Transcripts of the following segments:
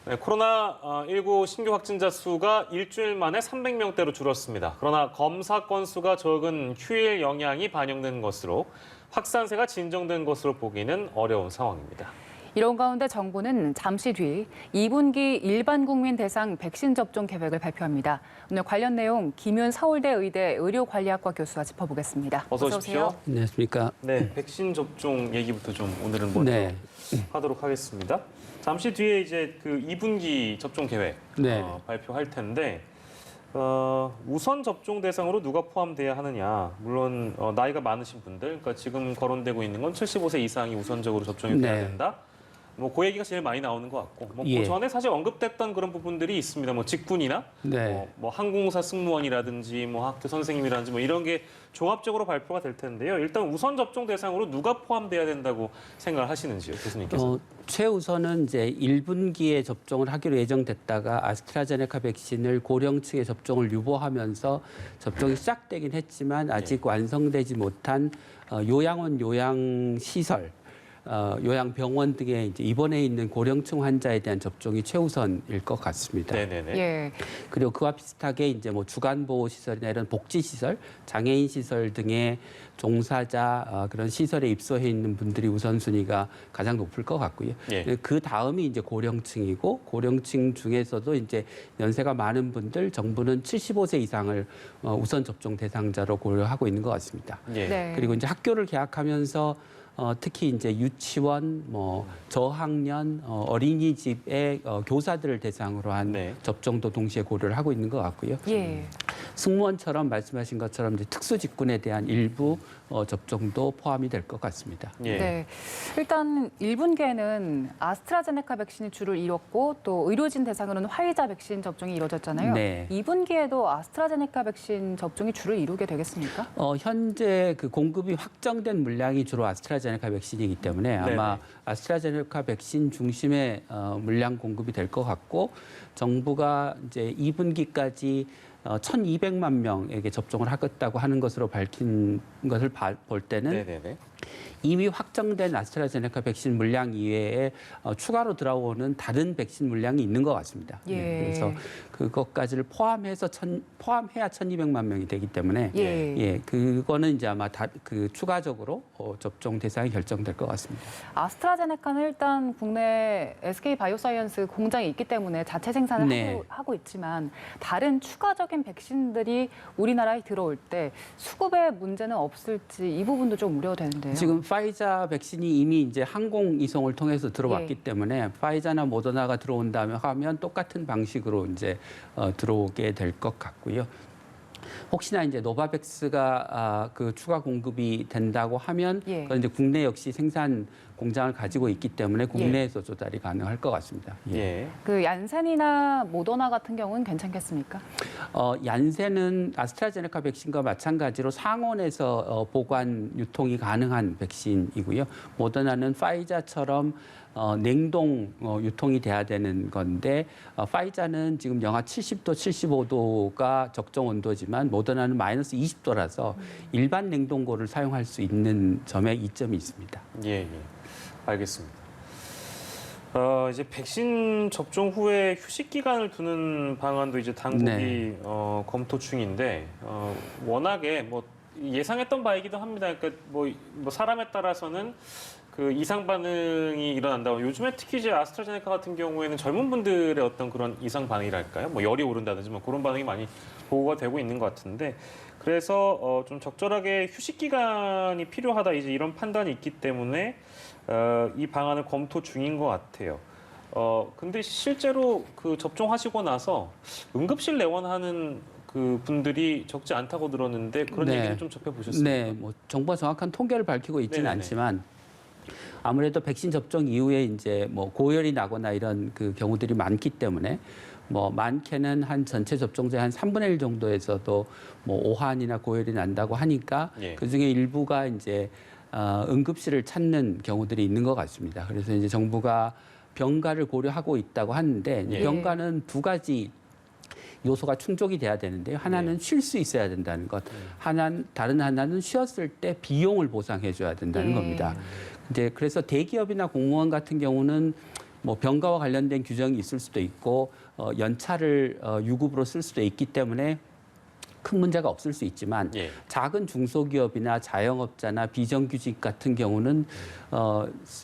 네, 코로나19 신규 확진자 수가 일주일 만에 300명대로 줄었습니다. 그러나 검사 건수가 적은 휴일 영향이 반영된 것으로 확산세가 진정된 것으로 보기는 어려운 상황입니다. 이런 가운데 정부는 잠시 뒤 2분기 일반 국민 대상 백신 접종 계획을 발표합니다. 오늘 관련 내용 김윤 서울대 의대 의료관리학과 교수와 짚어보겠습니다. 어서 오십시오. 안녕하십니까. 네, 백신 접종 얘기부터 좀 오늘은 먼저 하도록 하겠습니다. 잠시 뒤에 이제 그 2분기 접종 계획 발표할 텐데 우선 접종 대상으로 누가 포함돼야 하느냐. 물론 나이가 많으신 분들, 그러니까 지금 거론되고 있는 건 75세 이상이 우선적으로 접종이 돼야 된다. 뭐 그 얘기가 제일 많이 나오는 것 같고, 뭐 그 전에 사실 언급됐던 그런 부분들이 있습니다. 뭐 직군이나 뭐 항공사 승무원이라든지 뭐 학교 선생님이라든지 뭐 이런 게 종합적으로 발표가 될 텐데요. 일단 우선 접종 대상으로 누가 포함돼야 된다고 생각을 하시는지요, 교수님께서? 최우선은 이제 1분기에 접종을 하기로 예정됐다가 아스트라제네카 백신을 고령층에 접종을 유보하면서 접종이 시작되긴 했지만 아직 완성되지 못한 요양원, 요양시설, 요양병원 등에 이제 입원해 있는 고령층 환자에 대한 접종이 최우선일 것 같습니다. 예. 그리고 그와 비슷하게 이제 뭐 주간보호시설이나 이런 복지시설, 장애인 시설 등의 종사자 그런 시설에 입소해 있는 분들이 우선순위가 가장 높을 것 같고요. 그 다음이 이제 고령층이고 고령층 중에서도 이제 연세가 많은 분들 정부는 75세 이상을 우선 접종 대상자로 고려하고 있는 것 같습니다. 그리고 이제 학교를 개학하면서 특히 이제 유치원, 뭐 저학년, 어린이집의 교사들을 대상으로 한 접종도 동시에 고려를 하고 있는 것 같고요. 승무원처럼 말씀하신 것처럼 이제 특수 직군에 대한 일부 접종도 포함이 될 것 같습니다. 네. 일단 1분기에는 아스트라제네카 백신이 주를 이뤘고 또 의료진 대상으로는 화이자 백신 접종이 이루어졌잖아요. 2분기에도 아스트라제네카 백신 접종이 주를 이루게 되겠습니까? 현재 그 공급이 확정된 물량이 주로 아스트라제네카 백신이기 때문에 아마 아스트라제네카 백신 중심의 물량 공급이 될 것 같고 정부가 이제 2분기까지 1,200만 명에게 접종을 하겠다고 하는 것으로 밝힌 것을 볼 때는 이미 확정된 아스트라제네카 백신 물량 이외에 추가로 들어오는 다른 백신 물량이 있는 것 같습니다. 그래서 그것까지를 포함해야 1,200만 명이 되기 때문에 그거는 이제 아마 그 추가적으로 접종 대상이 결정될 것 같습니다. 아스트라제네카는 일단 국내 SK 바이오사이언스 공장이 있기 때문에 자체 생산을 하고 있지만 다른 추가적인 백신들이 우리나라에 들어올 때 수급에 문제는 없을지 이 부분도 좀 우려되는데요. 지금 파이자 백신이 이미 이제 항공 이송을 통해서 들어왔기 때문에 파이자나 모더나가 들어온다면 하면 똑같은 방식으로 이제 들어오게 될 것 같고요. 혹시나 이제 노바백스가 그 추가 공급이 된다고 하면 그건 이제 국내 역시 생산 공장을 가지고 있기 때문에 국내에서 조달이 가능할 것 같습니다. 그 얀센이나 모더나 같은 경우는 괜찮겠습니까? 얀센은 아스트라제네카 백신과 마찬가지로 상온에서 보관 유통이 가능한 백신이고요. 모더나는 파이자처럼 냉동 유통이 돼야 되는 건데 파이자는 지금 영하 70도, 75도가 적정 온도지만 모더나는 마이너스 20도라서 일반 냉동고를 사용할 수 있는 점에 이점이 있습니다. 알겠습니다. 이제 백신 접종 후에 휴식 기간을 두는 방안도 이제 당국이 검토 중인데 워낙에 뭐 예상했던 바이기도 합니다. 그러니까 뭐 사람에 따라서는 그 이상 반응이 일어난다고. 요즘에 특히 이제 아스트라제네카 같은 경우에는 젊은 분들의 어떤 그런 이상 반응이랄까요? 뭐 열이 오른다든지 뭐 그런 반응이 많이 보고가 되고 있는 것 같은데 그래서 좀 적절하게 휴식 기간이 필요하다 이제 이런 판단이 있기 때문에 이 방안을 검토 중인 것 같아요. 근데 실제로 그 접종하시고 나서 응급실 내원하는 그 분들이 적지 않다고 들었는데 그런 얘기를 좀 접해보셨습니까? 뭐 정부가 정확한 통계를 밝히고 있지는 않지만 아무래도 백신 접종 이후에 이제 뭐 고열이 나거나 이런 그 경우들이 많기 때문에 뭐 많게는 한 전체 접종자의 한 3분의 1 정도에서도 뭐 오한이나 고열이 난다고 하니까 그중에 일부가 이제 응급실을 찾는 경우들이 있는 것 같습니다. 그래서 이제 정부가 병가를 고려하고 있다고 하는데 병가는 두 가지 요소가 충족이 돼야 되는데요. 하나는 쉴 수 있어야 된다는 것, 다른 하나는 쉬었을 때 비용을 보상해 줘야 된다는 겁니다. 이제 그래서 대기업이나 공무원 같은 경우는 뭐 병가와 관련된 규정이 있을 수도 있고 연차를 유급으로 쓸 수도 있기 때문에 큰 문제가 없을 수 있지만 예. 작은 중소기업이나 자영업자나 비정규직 같은 경우는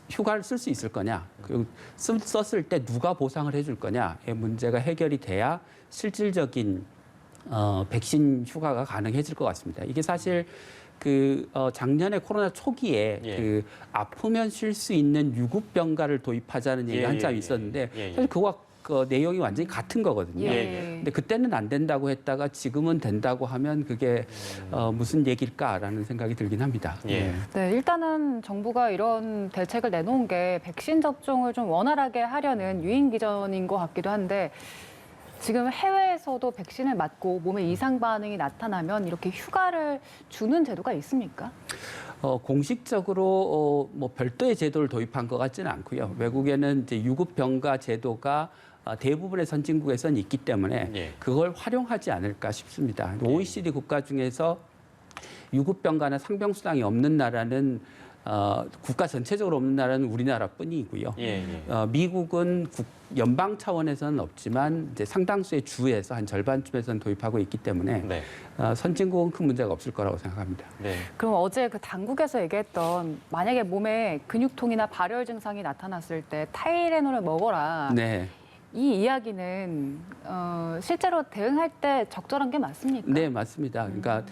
휴가를 쓸 수 있을 거냐, 그리고 썼을 때 누가 보상을 해줄 거냐의 문제가 해결이 돼야 실질적인 백신 휴가가 가능해질 것 같습니다. 이게 사실 작년에 코로나 초기에 예. 아프면 쉴 수 있는 유급병가를 도입하자는 얘기가 한참 있었는데 사실 그와 그 내용이 완전히 같은 거거든요. 근데 그때는 안 된다고 했다가 지금은 된다고 하면 그게 무슨 얘기일까라는 생각이 들긴 합니다. 예. 네, 일단은 정부가 이런 대책을 내놓은 게 백신 접종을 좀 원활하게 하려는 유인 기전인 것 같기도 한데 지금 해외에서도 백신을 맞고 몸에 이상 반응이 나타나면 이렇게 휴가를 주는 제도가 있습니까? 공식적으로 뭐 별도의 제도를 도입한 것 같지는 않고요. 외국에는 이제 유급병가 제도가 대부분의 선진국에서는 있기 때문에 그걸 활용하지 않을까 싶습니다. OECD 국가 중에서 유급병가나 상병수당이 없는 나라는 국가 전체적으로 없는 나라는 우리나라뿐이고요. 미국은 연방 차원에서는 없지만 이제 상당수의 주에서 한 절반쯤에서는 도입하고 있기 때문에 선진국은 큰 문제가 없을 거라고 생각합니다. 그럼 어제 그 당국에서 얘기했던 만약에 몸에 근육통이나 발열 증상이 나타났을 때 타이레놀을 먹어라. 네. 이 이야기는 실제로 대응할 때 적절한 게 맞습니까? 네, 맞습니다. 그러니까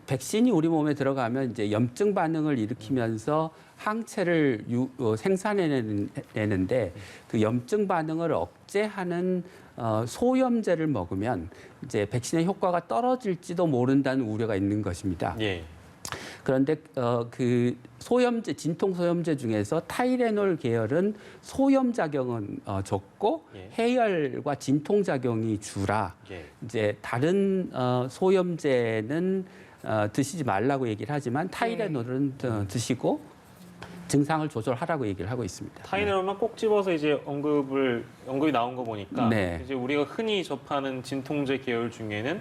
백신이 우리 몸에 들어가면 이제 염증 반응을 일으키면서 항체를 생산해내는데 그 염증 반응을 억제하는 소염제를 먹으면 이제 백신의 효과가 떨어질지도 모른다는 우려가 있는 것입니다. 그런데 그 소염제, 진통 소염제 중에서 타이레놀 계열은 소염 작용은 적고 해열과 진통 작용이 주라. 이제 다른 소염제는 드시지 말라고 얘기를 하지만 타이레놀은 드시고 증상을 조절하라고 얘기를 하고 있습니다. 타이레놀만 꼭 집어서 이제 언급이 나온 거 보니까 이제 우리가 흔히 접하는 진통제 계열 중에는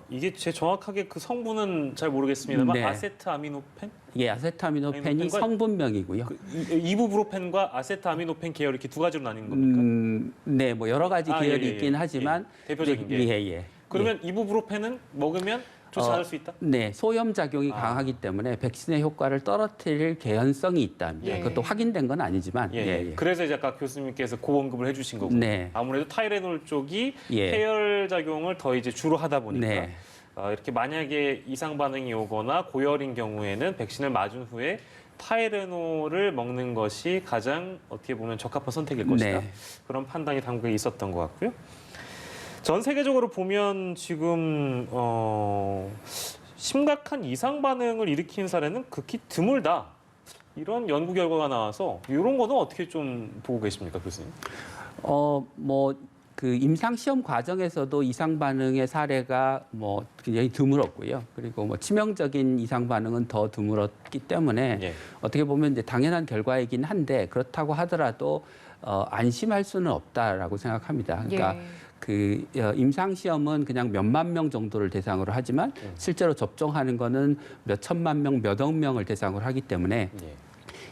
이게 제 정확하게 그 성분은 잘 모르겠습니다만 아세트아미노펜? 아세트아미노펜이 성분명이고요. 이부브로펜과 아세트아미노펜 계열 이렇게 두 가지로 나뉘는 겁니까? 네, 뭐 여러 가지 계열이 있긴 하지만 대표적인 게. 그러면 이부브로펜은 먹으면 좋지 않을 수 있다? 네, 소염 작용이 강하기 때문에 백신의 효과를 떨어뜨릴 개연성이 있다. 그것도 확인된 건 아니지만. 그래서 이제 아까 교수님께서 그 언급을 해주신 거군요. 아무래도 타이레놀 쪽이 해열 작용을 더 이제 주로 하다 보니까 이렇게 만약에 이상 반응이 오거나 고열인 경우에는 백신을 맞은 후에 타이레놀을 먹는 것이 가장 어떻게 보면 적합한 선택일 것이다. 그런 판단이 당국에 있었던 것 같고요. 전 세계적으로 보면 지금 심각한 이상 반응을 일으킨 사례는 극히 드물다. 이런 연구 결과가 나와서 이런 거는 어떻게 좀 보고 계십니까, 교수님? 그 임상 시험 과정에서도 이상 반응의 사례가 뭐 굉장히 드물었고요. 그리고 뭐 치명적인 이상 반응은 더 드물었기 때문에 어떻게 보면 이제 당연한 결과이긴 한데 그렇다고 하더라도 안심할 수는 없다라고 생각합니다. 그러니까 임상 시험은 그냥 몇만 명 정도를 대상으로 하지만 실제로 접종하는 거는 몇 천만 명, 몇억 명을 대상으로 하기 때문에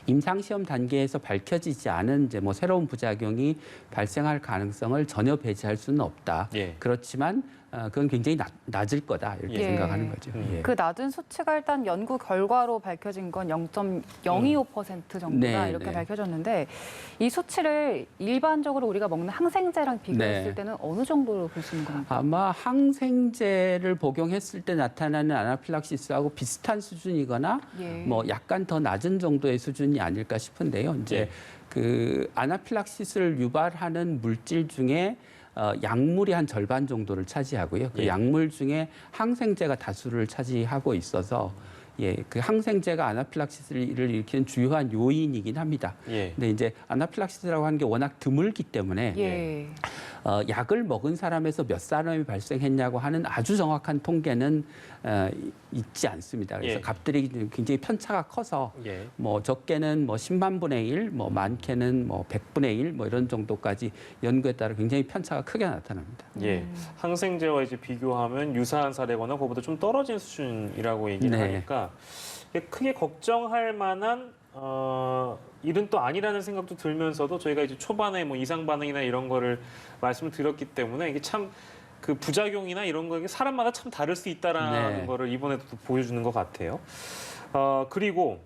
임상 시험 단계에서 밝혀지지 않은 이제 뭐 새로운 부작용이 발생할 가능성을 전혀 배제할 수는 없다. 그렇지만 그건 굉장히 낮을 거다 이렇게 생각하는 거죠. 그 낮은 수치가 일단 연구 결과로 밝혀진 건 0.025% 정도다 이렇게 밝혀졌는데 이 수치를 일반적으로 우리가 먹는 항생제랑 비교했을 때는 어느 정도로 볼 수 있는 겁니까? 아마 항생제를 복용했을 때 나타나는 아나필락시스하고 비슷한 수준이거나 뭐 약간 더 낮은 정도의 수준이 아닐까 싶은데요. 이제 그 아나필락시스를 유발하는 물질 중에 약물이 한 절반 정도를 차지하고요. 그 약물 중에 항생제가 다수를 차지하고 있어서 그 항생제가 아나필락시스를 일으키는 주요한 요인이긴 합니다. 근데 이제 아나필락시스라고 하는 게 워낙 드물기 때문에 약을 먹은 사람에서 몇 사람이 발생했냐고 하는 아주 정확한 통계는 있지 않습니다. 그래서 값들이 굉장히 편차가 커서 뭐 적게는 뭐 10만 분의 1, 뭐 많게는 뭐 100분의 1, 뭐 이런 정도까지 연구에 따라 굉장히 편차가 크게 나타납니다. 항생제와 이제 비교하면 유사한 사례거나 그거보다 좀 떨어진 수준이라고 얘기를 하니까 크게 걱정할 만한 일은 또 아니라는 생각도 들면서도 저희가 이제 초반에 뭐 이상 반응이나 이런 거를 말씀을 드렸기 때문에 이게 참 그 부작용이나 이런 거 이게 사람마다 참 다를 수 있다라는 네. 거를 이번에도 또 보여주는 것 같아요. 그리고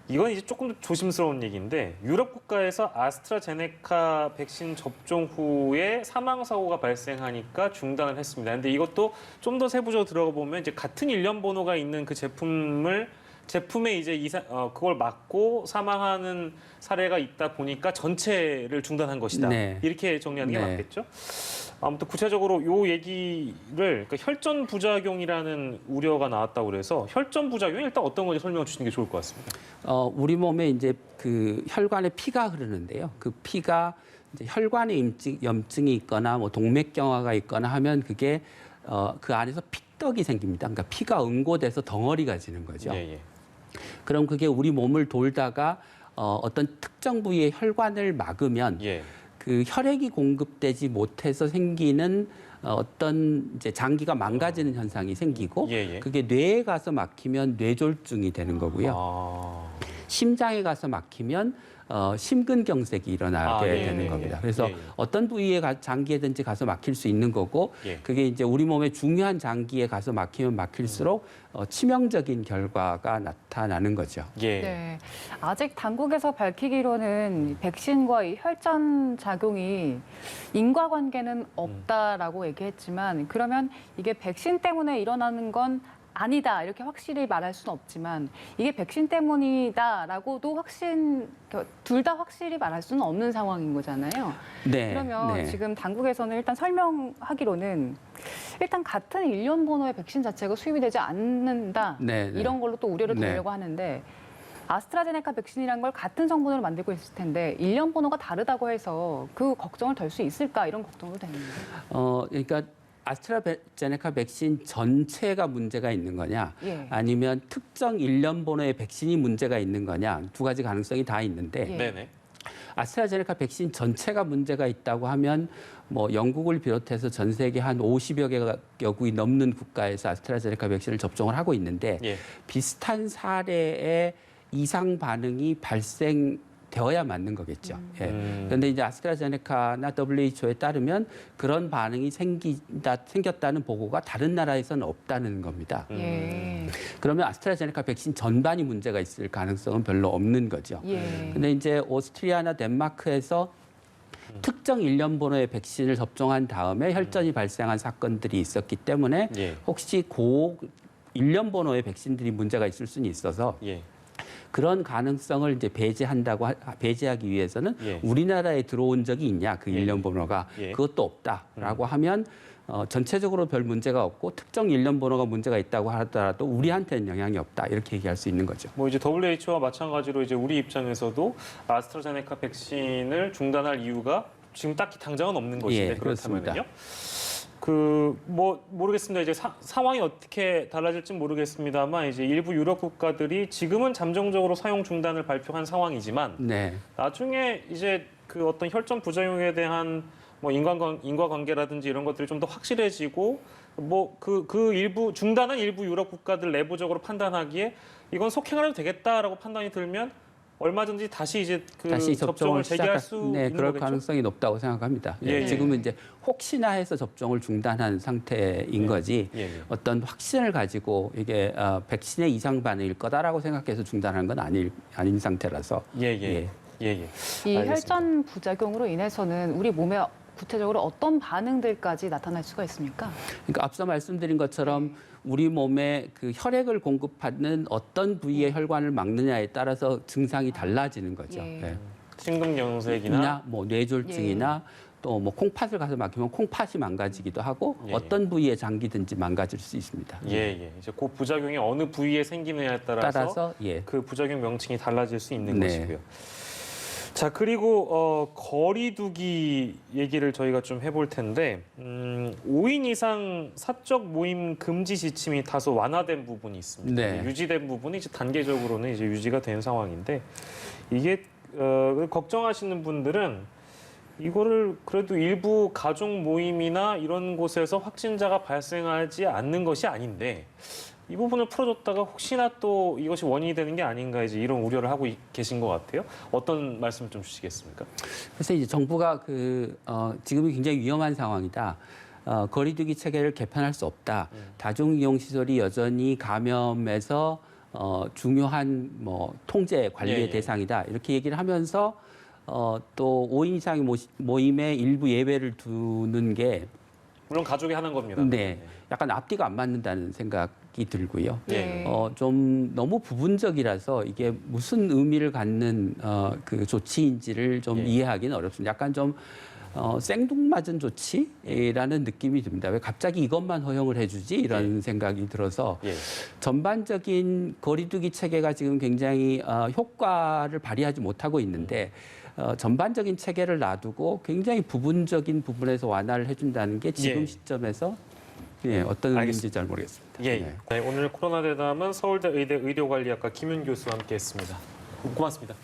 이건 이제 조금 더 조심스러운 얘기인데 유럽 국가에서 아스트라제네카 백신 접종 후에 사망 사고가 발생하니까 중단을 했습니다. 근데 이것도 좀 더 세부적으로 들어가 보면 이제 같은 일련 번호가 있는 그 제품에 이제 그걸 맞고 사망하는 사례가 있다 보니까 전체를 중단한 것이다. 네. 이렇게 정리하는 게 네. 맞겠죠? 아무튼 구체적으로 요 얘기를 그러니까 혈전 부작용이라는 우려가 나왔다고 그래서 혈전 부작용이 일단 어떤 건지 설명해 주시는 게 좋을 것 같습니다. 우리 몸에 이제 그 혈관에 피가 흐르는데요. 그 피가 이제 혈관에 염증이 있거나 뭐 동맥경화가 있거나 하면 그게 그 안에서 피떡이 생깁니다. 그러니까 피가 응고돼서 덩어리가 지는 거죠. 예. 그럼 그게 우리 몸을 돌다가 어떤 특정 부위의 혈관을 막으면 예. 그 혈액이 공급되지 못해서 생기는 어떤 이제 장기가 망가지는 현상이 생기고 예. 그게 뇌에 가서 막히면 뇌졸중이 되는 거고요. 심장에 가서 막히면 심근경색이 일어나게 되는 겁니다. 그래서 어떤 부위에 장기에든지 가서 막힐 수 있는 거고 그게 이제 우리 몸의 중요한 장기에 가서 막히면 막힐수록 치명적인 결과가 나타나는 거죠. 네. 아직 당국에서 밝히기로는 백신과 이 혈전 작용이 인과관계는 없다라고 얘기했지만 그러면 이게 백신 때문에 일어나는 건 아니다 이렇게 확실히 말할 수는 없지만 이게 백신 때문이다라고도 둘 다 확실히 말할 수는 없는 상황인 거잖아요. 네. 그러면 지금 당국에서는 일단 설명하기로는 일단 같은 일련 번호의 백신 자체가 수입이 되지 않는다 이런 걸로 또 우려를 두려고 하는데 아스트라제네카 백신이란 걸 같은 성분으로 만들고 있을 텐데 일련 번호가 다르다고 해서 그 걱정을 덜 수 있을까 이런 걱정도 됩니다. 그러니까 아스트라제네카 백신 전체가 문제가 있는 거냐 아니면 특정 일련 번호의 백신이 문제가 있는 거냐 두 가지 가능성이 다 있는데 아스트라제네카 백신 전체가 문제가 있다고 하면 뭐 영국을 비롯해서 전 세계 한 50여 개국이 넘는 국가에서 아스트라제네카 백신을 접종을 하고 있는데 비슷한 사례의 이상 반응이 발생되어야 맞는 거겠죠. 그런데 이제 아스트라제네카나 WHO에 따르면 그런 반응이 생겼다는 보고가 다른 나라에서는 없다는 겁니다. 그러면 아스트라제네카 백신 전반이 문제가 있을 가능성은 별로 없는 거죠. 근데 이제 오스트리아나 덴마크에서 특정 일련 번호의 백신을 접종한 다음에 혈전이 발생한 사건들이 있었기 때문에 혹시 일련 번호의 백신들이 문제가 있을 수는 있어서 그런 가능성을 이제 배제하기 위해서는 우리나라에 들어온 적이 있냐 그 일련 번호가 그것도 없다라고 하면 전체적으로 별 문제가 없고 특정 일련 번호가 문제가 있다고 하더라도 우리한테는 영향이 없다 이렇게 얘기할 수 있는 거죠. 뭐 이제 WHO와 마찬가지로 이제 우리 입장에서도 아스트라제네카 백신을 중단할 이유가 지금 딱히 당장은 없는 것인데 그렇다면요. 모르겠습니다. 이제 상황이 어떻게 달라질지 모르겠습니다만 이제 일부 유럽 국가들이 지금은 잠정적으로 사용 중단을 발표한 상황이지만 나중에 이제 그 어떤 혈전 부작용에 대한 뭐 인과관계라든지 이런 것들이 좀 더 확실해지고 뭐 그 일부 중단한 일부 유럽 국가들 내부적으로 판단하기에 이건 속행을 해도 되겠다라고 판단이 들면 얼마든지 다시 이제 다시 접종을 재개할 수 있는 그럴 거겠죠? 가능성이 높다고 생각합니다. 지금은 이제 혹시나 해서 접종을 중단한 상태인 거지 어떤 확신을 가지고 이게 백신의 이상 반응일 거다라고 생각해서 중단한 건 아닌 상태라서. 이 혈전 부작용으로 인해서는 우리 몸에 구체적으로 어떤 반응들까지 나타날 수가 있습니까? 그러니까 앞서 말씀드린 것처럼 우리 몸에 그 혈액을 공급하는 어떤 부위의 혈관을 막느냐에 따라서 증상이 달라지는 거죠. 심근경색이나 뭐 뇌졸중이나 또 뭐 콩팥을 가서 막히면 콩팥이 망가지기도 하고 어떤 부위의 장기든지 망가질 수 있습니다. 이제 그 부작용이 어느 부위에 생기느냐에 따라서 그 부작용 명칭이 달라질 수 있는 것이고요. 자, 그리고 거리두기 얘기를 저희가 좀 해볼 텐데 5인 이상 사적 모임 금지 지침이 다소 완화된 부분이 있습니다. 유지된 부분이 이제 단계적으로는 이제 유지가 된 상황인데 이게 걱정하시는 분들은 이거를 그래도 일부 가족 모임이나 이런 곳에서 확진자가 발생하지 않는 것이 아닌데 이 부분을 풀어줬다가 혹시나 또 이것이 원인이 되는 게 아닌가 이제 이런 우려를 하고 계신 것 같아요. 어떤 말씀 좀 주시겠습니까? 그래서 이제 정부가 지금이 굉장히 위험한 상황이다. 거리두기 체계를 개편할 수 없다. 다중이용 시설이 여전히 감염에서 중요한 통제 관리의 예, 예. 대상이다. 이렇게 얘기를 하면서 또 5인 이상의 모임에 일부 예외를 두는 게 물론 가족이 하는 겁니다. 네, 약간 앞뒤가 안 맞는다는 생각이 들고요. 예. 좀 너무 부분적이라서 이게 무슨 의미를 갖는 그 조치인지를 좀 예. 이해하기는 어렵습니다. 약간 좀 생뚱맞은 조치라는 느낌이 듭니다. 왜 갑자기 이것만 허용을 해주지? 이런 생각이 들어서 예. 전반적인 거리두기 체계가 지금 굉장히 효과를 발휘하지 못하고 있는데 전반적인 체계를 놔두고 굉장히 부분적인 부분에서 완화를 해준다는 게 지금 예. 시점에서 어떤 의미인지 잘 모르겠습니다. 예. 네. 네, 오늘 코로나 대담은 서울대 의대 의료관리학과 김윤 교수와 함께했습니다. 고맙습니다.